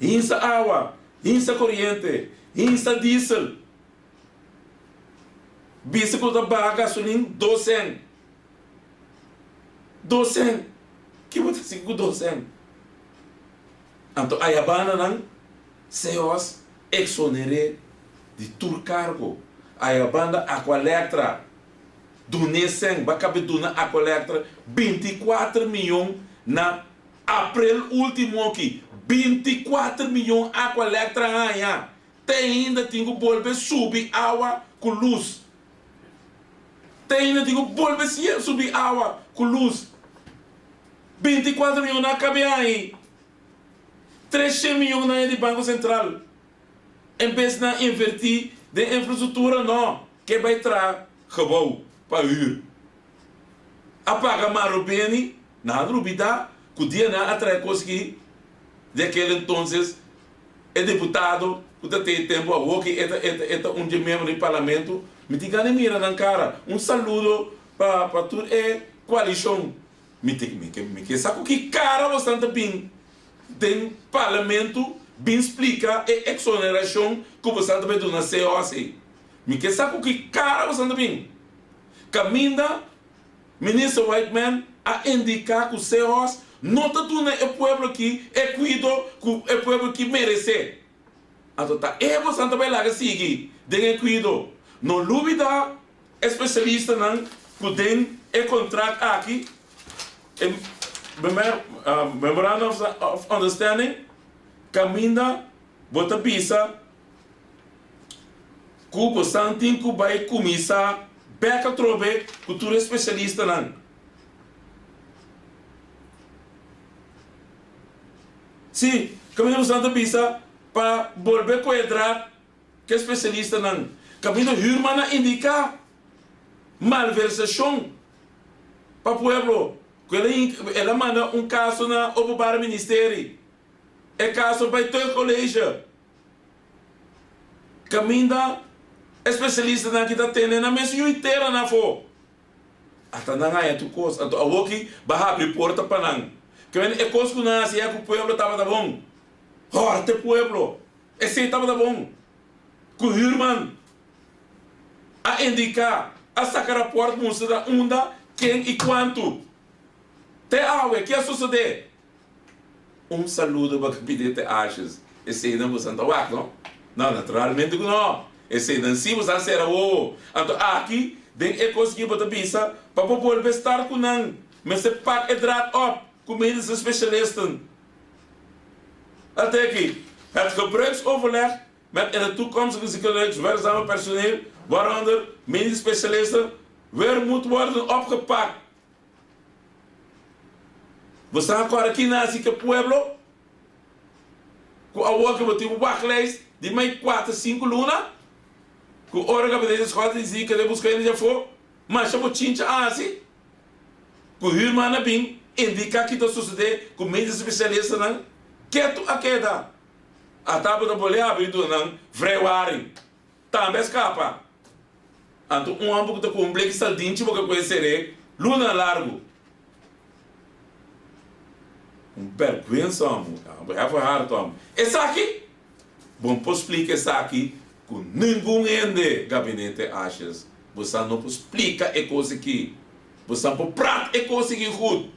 Insa água, insa corrente, insa diesel. Bicicleta da barra gasolina 200. 200. Que você assim com 200? Então aí a bana não seos exonere de tur cargo. Aí a banda Aqualectra do Nesen, vai caber do Aqualectra 24 milhões na abril último aqui. 24 milhões Aqualectra ganha. Tem ainda tem que volver subir água com luz. Tem ainda tem que volver subir água com luz. 24 milhões na cabe aí. 300 milhões na de Banco Central. Em vez de invertir de infraestrutura não, que vai trazer gebouw para huur. Apaga marubeni, na rubida, que o dia na atrai conseguir, daquele entonces, é deputado, que tem tempo a que é um de membro do parlamento, me diga mira na cara, saludo para toda a coalição. Me saco que cara bastante bem, tem parlamento, bem explica a exoneração que você vai dar na COC. Me que saco que cara bastante bem. Caminda, ministro Whiteman, a indicar que o COC não está dando o povo que é cuido, que o povo que merece. Então, é bastante bem lá que sigue, de cuido. Não dúvida, especialista não, que tem o contrato aqui, Memorandum of Understanding, caminda, bota pisa, que o Santin que vai começar, beca trobe, que tu é especialista não. Sim, caminda bastante pisa, para volver quadrado, que é especialista não. Caminda Hurmana indica malversação para o povo. Ela manda caso na para o ministério. É caso para todo o colégio. Caminda especialista na que está tendo na mesa inteira na fo. Até não é tu coisa. Então a que vai abrir porta para não. Que é coisa que nasce é que o povo estava bom. Horte povo. Esse estava bom. Que o irmão a indicar a sacar a porta mostra onde, quem e quanto. Te awe, que é suceder? Saludo para que pedir te achas. Esse não você não está não? Não, naturalmente não. Esse não se você será o. Então aqui, tem é conseguir botar pista para poder estar com não. Mas se pack é draad op, com medisch especialisten. Até aqui, het gebruiksoverleg met in de toekomstige ziekenhuis werkzame personeel, waaronder medisch specialisten, weer moet worden opgepakt. Você agora aqui na Zica Pueblo, com a outra que tem um wachtlijst de mais 4, 5 lunas, com a hora que você escolhe de Zica, de buscar ele já for, mas chama tinta assim, com o irmão na bem, indica que está sucedendo com médicos especialistas, não? Que tu a queda? A tábua da bolha abrindo, não? Vrewari, também escapa. Então, homem que está com um bleque saldinho, porque conhecerei, luna largo. Vergonha, homem. É hard, homem. Esse aqui, bom, posso explicar esse aqui, com nenhum ende gabinete achas. Você não explica a coisa aqui. Você não prata a coisa aqui goed.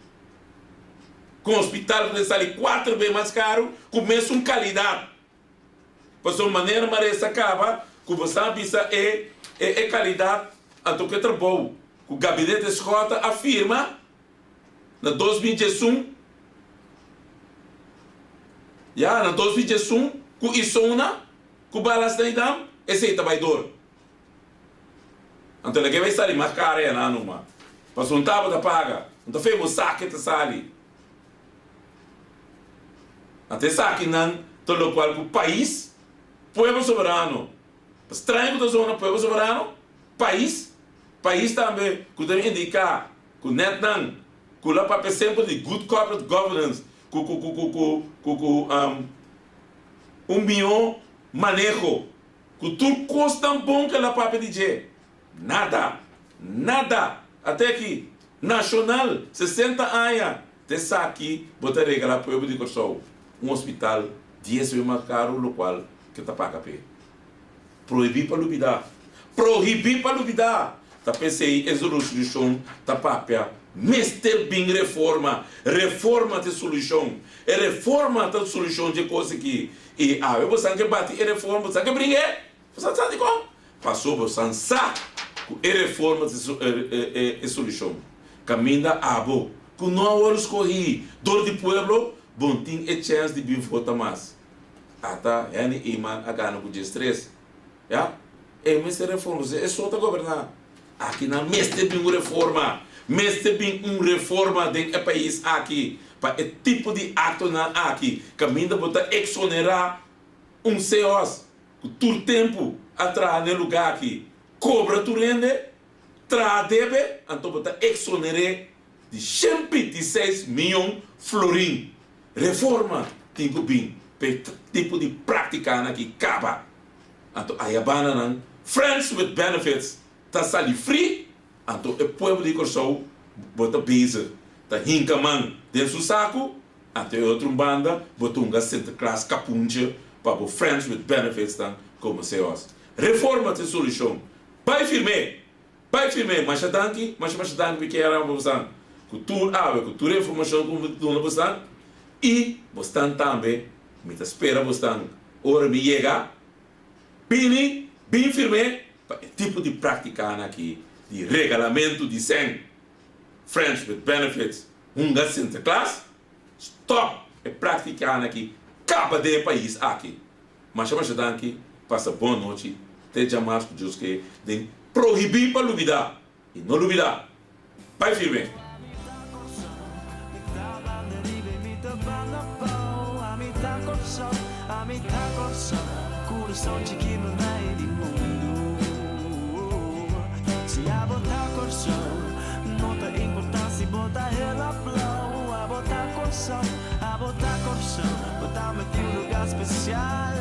Com o hospital que sai 4 vezes mais caro, com mesmo qualidade. Por sua maneira, mas acaba, que você avisa é qualidade, a do que trabalho. O gabinete escota afirma, na 2021, na 2021, com isso com balas da idam, esse é trabalhador. Então, ele vai sair mais caro, não, passou tábua da paga, então fez um saque de sali. Até saque, não, todo qual o país, povo soberano, estranho da zona, povo soberano, país também, que deve indicar, que net não, que lá para sempre de good corporate governance, milhão manejo, que tudo custa bom que lá para dizer, nada, até que nacional, 60 anos, até saque, botar regalar para o povo de Corsol, hospital 10 vezes mais caro, no qual que está para pagar. Proibir para duvidar. Tá pensei em solução, tá papel, mestre bem reforma de solução, reforma de solução de coisa que eu vou sangue bate reforma, sangue brinque, você sabe como? Passou você sabe que reforma de solução, caminha abo, que não horas corri, dor de pueblo, bom tem a chance de vir votar mais. Ata yani iman agano com estresse, mestre reforma, é só tá governar. Aqui não mestre bem reforma dentro do país aqui, para o tipo de ato na aqui, caminho para exonerar CEOs, que todo tempo atrás no lugar aqui, cobra tu rende, traz debe, então para exonerar de 126 milhões florim. Reforma tem que vir, para tipo de prática aqui, acaba. Então aí a banana, friends with benefits, tá sali free, então o povo de Corsol bota bisa, tá hinca man dentro do saco, até outra banda bota Santa Claus capuncha para o friends with benefits tan como CEOs. Reforma de solução. Vai firme, mas danke que era você. Cultura informação como tu não você e você também me espera você hora me chega, bem firme. Tipo de prática aqui, de regulamento de 100 friends with benefits, Santa Claus, stop é prática aqui, capa de país aqui. Mas daqui, passa boa noite, até jamais que Deus quer, de proibir para duvidar, e não duvidar. Vai firme. A botar corção, não tem importância, botar ela blow. A botar corção, botar-me em um lugar especial.